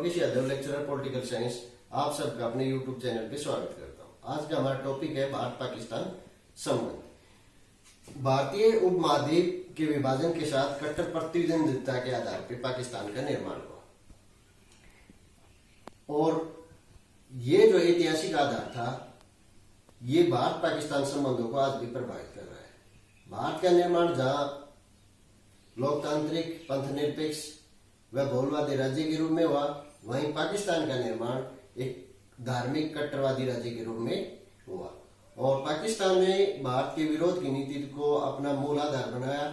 Yogesh Yadav, lecturer political science, आप सबका अपने यूट्यूब चैनल पे स्वागत करता हूं। आज का हमारा टॉपिक है भारत पाकिस्तान संबंध। भारतीय उपमहाद्वीप के विभाजन के साथ कट्टर प्रतिद्वंदिता के आधार पर पाकिस्तान का निर्माण हुआ और ये जो ऐतिहासिक आधार था ये भारत पाकिस्तान संबंधों को आज भी प्रभावित कर रहा है। भारत का निर्माण जहां लोकतांत्रिक, पंथनिरपेक्ष व बहुलवादी राज्य के रूप में हुआ, वहीं पाकिस्तान का निर्माण एक धार्मिक कट्टरवादी राज्य के रूप में हुआ और पाकिस्तान ने भारत के विरोध की नीति को अपना मूल आधार बनाया।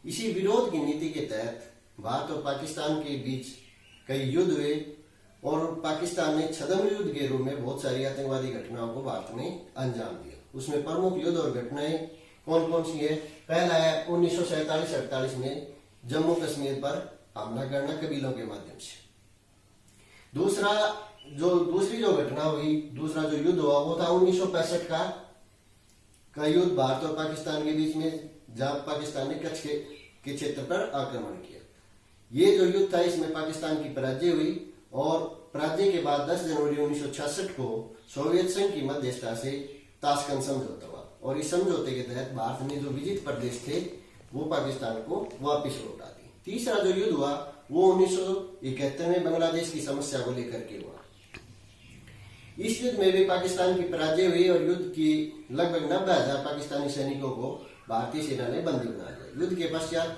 इसी विरोध की नीति के तहत भारत और पाकिस्तान के बीच कई युद्ध हुए और पाकिस्तान ने छद्म युद्ध के रूप में बहुत सारी आतंकवादी घटनाओं को भारत ने अंजाम दिया। उसमें प्रमुख युद्ध और घटनाएं कौन कौन सी है? पहला है 1947-48 में जम्मू कश्मीर पर हमला करना कबीलों के माध्यम से। दूसरी जो घटना हुई, दूसरा जो युद्ध हुआ वो था 1965 का युद्ध भारत और पाकिस्तान के बीच में, जहां पाकिस्तान ने कच्छ के क्षेत्र पर आक्रमण किया। ये जो युद्ध था इसमें पाकिस्तान की पराजय हुई और पराजय के बाद 10 जनवरी 1966 को सोवियत संघ की मध्यस्थता से ताशकंद समझौता हुआ और इस समझौते के तहत भारत में जो विजित प्रदेश थे वो पाकिस्तान को वापस लौटा दी। तीसरा जो युद्ध हुआ वो 1971 में बांग्लादेश की समस्या को लेकर के हुआ। इस युद्ध में भी पाकिस्तान की पराजय हुई और युद्ध की लगभग 90,000 पाकिस्तानी सैनिकों को भारतीय सेना ने बंदी बना लिया। युद्ध के पश्चात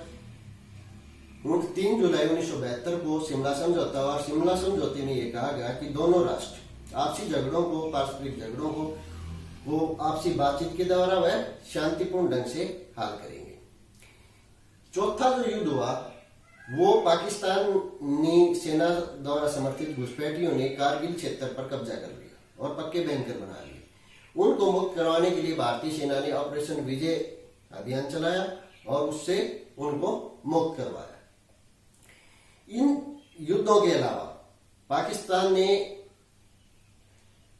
3 जुलाई 1972 को शिमला समझौता हुआ और शिमला समझौते में यह कहा गया कि दोनों राष्ट्र आपसी झगड़ों को, पारस्परिक झगड़ों को वो आपसी बातचीत के द्वारा वह शांतिपूर्ण ढंग से हल करेंगे। चौथा जो युद्ध हुआ वो पाकिस्तानी सेना द्वारा समर्थित घुसपैठियों ने कारगिल क्षेत्र पर कब्जा कर लिया और पक्के बैंकर बना लिए। उनको मुक्त करवाने के लिए भारतीय सेना ने ऑपरेशन विजय अभियान चलाया और उससे उनको मुक्त करवाया। इन युद्धों के अलावा पाकिस्तान ने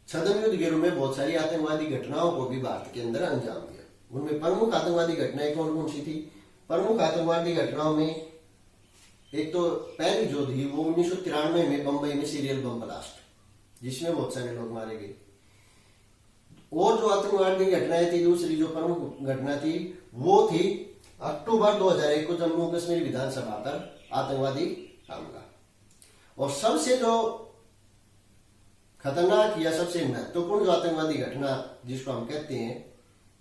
छद्म युद्ध के रूप में बहुत सारी आतंकवादी घटनाओं को भी भारत के अंदर अंजाम दिया। उनमें प्रमुख आतंकवादी घटनाएं कौन कौन सी थी? प्रमुख आतंकवादी घटनाओं में एक तो पहली जो थी वो 1993 में बंबई में सीरियल बम ब्लास्ट, जिसमें बहुत सारे लोग मारे गए। और जो आतंकवादी घटनाएं थी, दूसरी जो प्रमुख घटना थी वो थी अक्टूबर 2001 को जम्मू कश्मीर विधानसभा पर आतंकवादी हमला। और सबसे जो खतरनाक या सबसे महत्वपूर्ण जो आतंकवादी घटना जिसको हम कहते हैं,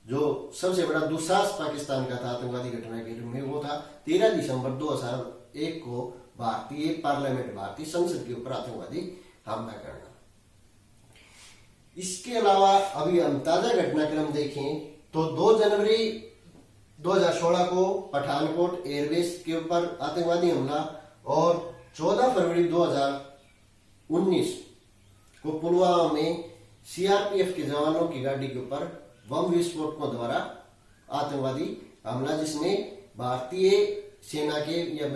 जो सबसे बड़ा दुस्साहस पाकिस्तान का था आतंकवादी घटना के रूप में, वो था 13 दिसंबर 2001 को भारतीय पार्लियामेंट, भारतीय संसद के ऊपर आतंकवादी हमला करना। इसके अलावा अभी हम ताजा घटनाक्रम देखें तो 2 जनवरी 2016 को पठानकोट एयरबेस के ऊपर आतंकवादी हमला और 14 फरवरी 2019 को पुलवामा में सीआरपीएफ के जवानों की गाड़ी के ऊपर बम विस्फोटकों द्वारा आतंकवादी हमला, जिसमें भारतीय सेना के या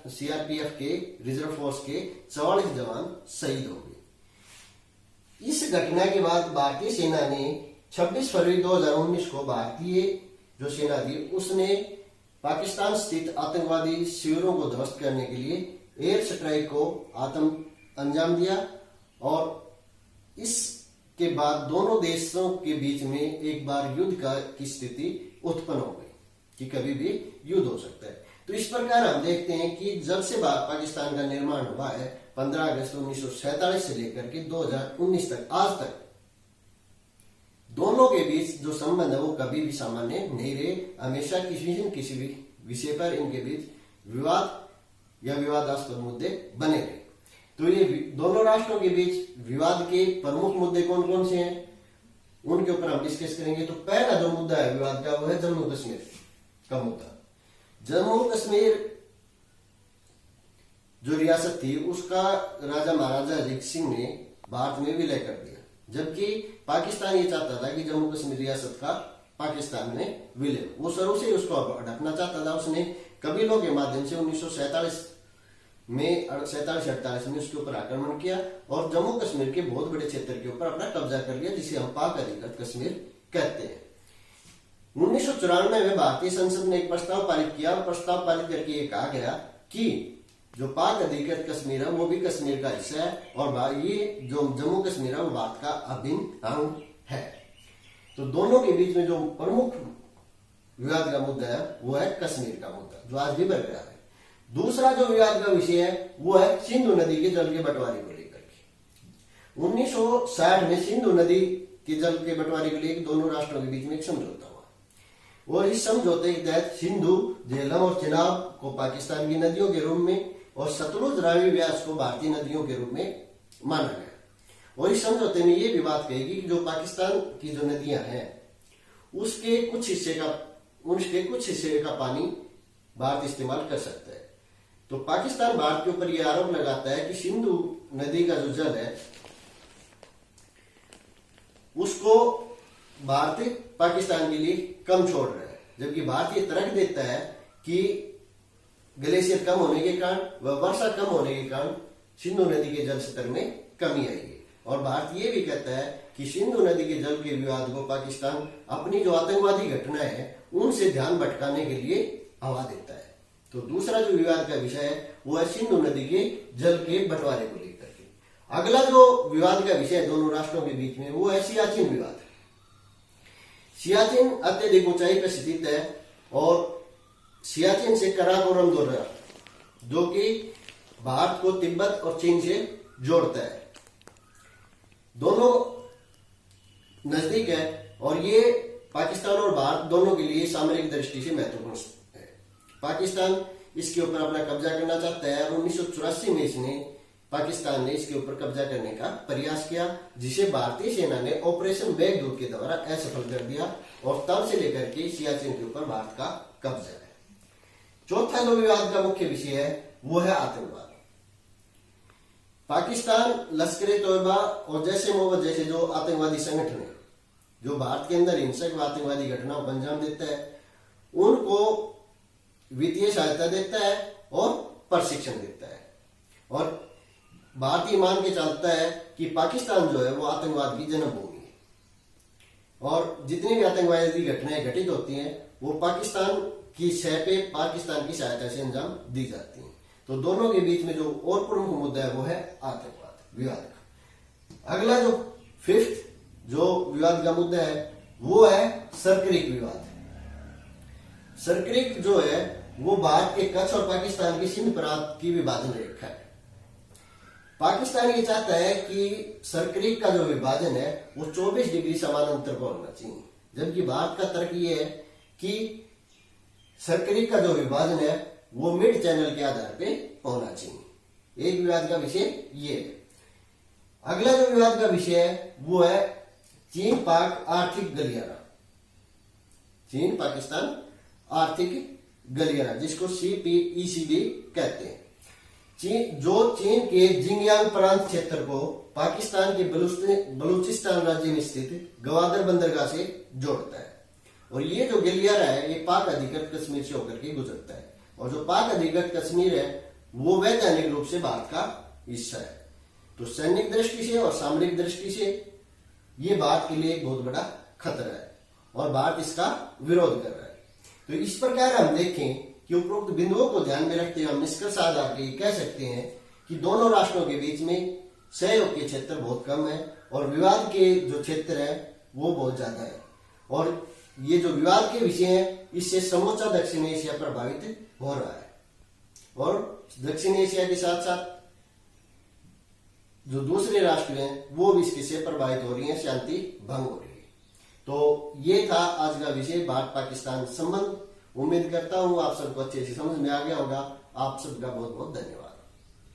सीआरपीएफ के रिजर्व फोर्स के 44 जवान शहीद हो गए। इस घटना के बाद भारतीय सेना ने 26 फरवरी 2019 को भारतीय जो सेना थी उसने पाकिस्तान स्थित आतंकवादी शिविरों को ध्वस्त करने के लिए एयर स्ट्राइक को अंजाम दिया और इसके बाद दोनों देशों के बीच में एक बार युद्ध की स्थिति उत्पन्न हो गई कि कभी भी युद्ध हो सकता है। तो इस प्रकार हम देखते हैं कि जब से पाकिस्तान का निर्माण हुआ है 15 अगस्त 1947 से लेकर के 2019 तक, आज तक दोनों के बीच जो संबंध है वो कभी भी सामान्य नहीं रहे। हमेशा किसी भी विषय पर इनके बीच विवाद या विवादास्पद मुद्दे बने रहे। तो ये दोनों राष्ट्रों के बीच विवाद के प्रमुख मुद्दे कौन कौन से हैं उनके ऊपर हम डिस्कस करेंगे। तो पहला जो मुद्दा है विवाद का वो है जम्मू कश्मीर का मुद्दा। जम्मू कश्मीर जो रियासत थी उसका राजा महाराजा अजीत सिंह ने भारत में विलय कर दिया, जबकि पाकिस्तान ये चाहता था कि जम्मू कश्मीर रियासत का पाकिस्तान में विलय, वो शुरू से उसको हड़पना चाहता था। उसने कबीलों के माध्यम से 1947 में 47-48 में उसके ऊपर आक्रमण किया और जम्मू कश्मीर के बहुत बड़े क्षेत्र के ऊपर अपना कब्जा कर लिया, जिसे हम पाक अधिकृत कश्मीर कहते हैं। 1994 में भारतीय संसद ने एक प्रस्ताव पारित किया और प्रस्ताव पारित करके ये कहा गया कि जो पाक अधिकृत कश्मीर है वो भी कश्मीर का हिस्सा है, और ये जो जम्मू कश्मीर है वो भारत का अभिन्न अंग है। तो दोनों के बीच में जो प्रमुख विवाद का मुद्दा है वो है कश्मीर का मुद्दा, जो आज भी बरकरार है। दूसरा जो विवाद का विषय है वो है सिंधु नदी के जल के बंटवारे को लेकर के। 1960 में सिंधु नदी के जल के बंटवारे को लेकर दोनों राष्ट्रों के बीच में एक समझौता हुआ, और इस समझौते के तहत सिंधु, झेलम और चिनाब को पाकिस्तान की नदियों के रूप में और सतलुज, रावी, व्यास को भारतीय नदियों के रूप में माना गया। और इस समझौते में ये भी बात कहेगी कि जो पाकिस्तान की जो नदियां हैं उसके कुछ हिस्से का पानी भारत इस्तेमाल कर सकता है। तो पाकिस्तान भारत के ऊपर यह आरोप लगाता है कि सिंधु नदी का जो जल है उसको भारत पाकिस्तान के लिए कम छोड़ रहा है, जबकि भारत ये तर्क देता है कि ग्लेशियर कम होने के कारण व वर्षा कम होने के कारण सिंधु नदी के जल स्तर में कमी आई है। और भारत ये भी कहता है कि सिंधु नदी के जल के विवाद को पाकिस्तान अपनी जो आतंकवादी घटनाएं हैं उनसे ध्यान भटकाने के लिए हवा देता है। तो दूसरा जो विवाद का विषय है वो है सिंधु नदी के जल के बंटवारे को लेकर के। अगला जो विवाद का विषय है दोनों राष्ट्रों के बीच में वो है सियाचिन विवाद। सियाचिन अत्यधिक ऊंचाई पर स्थित है और सियाचिन से कराकोरम दर्रा, जो कि भारत को तिब्बत और चीन से जोड़ता है, दोनों नजदीक है और ये पाकिस्तान और भारत दोनों के लिए सामरिक दृष्टि से महत्वपूर्ण है। पाकिस्तान इसके ऊपर अपना कब्जा करना चाहता है और 1984 में पाकिस्तान ने इसके ऊपर कब्जा करने का प्रयास किया, जिसे भारतीय सेना ने ऑपरेशन मेघदूत के द्वारा असफल कर दिया, और तब से लेकर के सियाचिन के ऊपर भारत का कब्जा है। चौथा जो विवाद का मुख्य विषय है वो है आतंकवाद। पाकिस्तान लश्कर-ए-तौयबा और जैश-ए-मोहम्मद जैसे जो आतंकवादी संगठन है जो भारत के अंदर हिंसक व आतंकवादी घटनाओं को अंजाम देता है, उनको वित्तीय सहायता देता है और प्रशिक्षण देता है। और भारत ये मान के चलता है कि पाकिस्तान जो है वो आतंकवाद की जन्मभूमि है और जितनी भी आतंकवादी घटनाएं घटित होती हैं वो पाकिस्तान की शह पे पाकिस्तान की सहायता से अंजाम दी जाती हैं। तो दोनों के बीच में जो और प्रमुख मुद्दा है वो है आतंकवाद विवाद का। अगला जो फिफ्थ जो विवाद का मुद्दा है वो है सरक्रिक विवाद। सरक्रिक जो है वो भारत के कच्छ और पाकिस्तान की सिंध प्रांत की विभाजन रेखा है। पाकिस्तान ये चाहता है कि सरक्रिक का जो विभाजन है वो 24 डिग्री समानांतर पर होना चाहिए, जबकि भारत का तर्क ये है कि सरक्रिक का जो विभाजन है वो मिड चैनल के आधार पे होना चाहिए। एक विवाद का विषय ये है। अगला जो विवाद का विषय है वो है चीन पाक आर्थिक गलियारा, चीन पाकिस्तान आर्थिक गलियारा, जिसको CPEC कहते हैं। चीन के जिंगयांग प्रांत क्षेत्र को पाकिस्तान के बलूचिस्तान राज्य में स्थित गवादर बंदरगाह से जोड़ता है। और ये जो गलियारा है ये पाक अधिकृत कश्मीर से होकर के गुजरता है, और जो पाक अधिकृत कश्मीर है वो वैधानिक रूप से भारत का हिस्सा है। तो सैनिक दृष्टि से और सामरिक दृष्टि से ये भारत के लिए एक बहुत बड़ा खतरा है और भारत इसका विरोध कर रहा है। तो इस प्रकार हम देखें कि उपरोक्त बिंदुओं को ध्यान में रखते हुए हम निष्कर्ष आधार के कह सकते हैं कि दोनों राष्ट्रों के बीच में सहयोग के क्षेत्र बहुत कम है और विवाद के जो क्षेत्र है वो बहुत ज्यादा है। और ये जो विवाद के विषय हैं इससे समूचा दक्षिण एशिया प्रभावित हो रहा है, और दक्षिण एशिया के साथ साथ जो दूसरे राष्ट्र हैं वो भी इससे प्रभावित हो रही हैं, शांति भंग हो रही है। तो ये था आज का विषय भारत पाकिस्तान संबंध। उम्मीद करता हूं आप सबको अच्छे से समझ में आ गया होगा। आप सबका बहुत बहुत धन्यवाद।